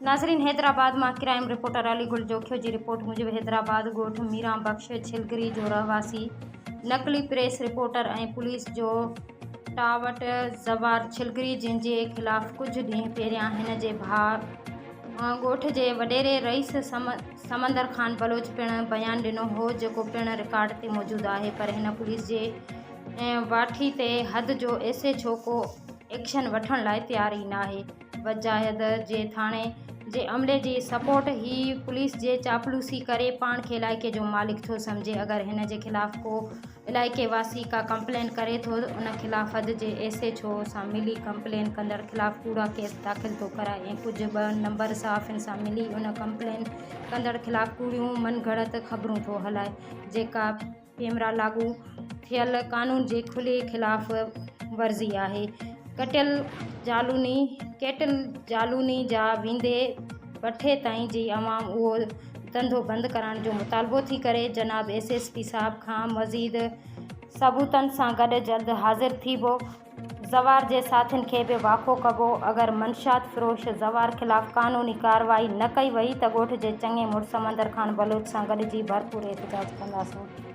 नाज़रीन, हैदराबाद में crime reporter Ali गुल जोखियो की रिपोर्ट मुजिब हैदराबाद गोठ मीरा बख्श छिलगरी जो रहवासी नकली प्रेस रिपोर्टर और पुलिस जो टावट ज़वार छिलगरी जिनके खिलाफ कुछ ॾींहं पहिरियां हिन जे भाउ गोठ के वडेरे रईस समंदर खान बलोच पिण बयान ॾिनो हो, जेको पिण रिकॉर्ड ते मौजूद है। पर हिन पुलिस जे वाठी ते हद जो ऐसे छो को एक्शन वठण लाइ तैयार ही ना है। वजाहत जे थाने जे अमले जी सपोर्ट ही पुलिस जे चापलूसी करे पान के इलाइके जो मालिक थो समझे। अगर हिन जे खिलाफ को इलाइके वासी का कंप्लेन करे तो उन खिलाफ हद जे ऐसे छो से मिली कंप्लेन कंदड़ खिलाफ कूड़ा केस दाखिल तो कराए। कुछ 2 नंबर सहाफ़िन से मिली उन कंप्लेन कंदड़ खिलाफ कूड़ियों मनगढ़ंत खबरूं तो हलाए, जेका कैमरा लागू थियल कानून जे खुले खिलाफ वर्जी है। केटल जालूनी जा विंदे वठे ताईं जी अवाम वो धंधो बंद कराने जो मुतालबो थी करे। जनाब SSP साहब का मज़ीद सबूतन से गड जल्द हाजिर थीबो। ज़वार के साथिन के भी वाक़ो कबो। अगर मंशात फ़रोश ज़वार खिलाफ कानूनी कार्रवाई न कई वई तो गोठ के चंगे मुड़ समंदर खान बलोच से गड जी भरपूर एहतजाज कंदासीं।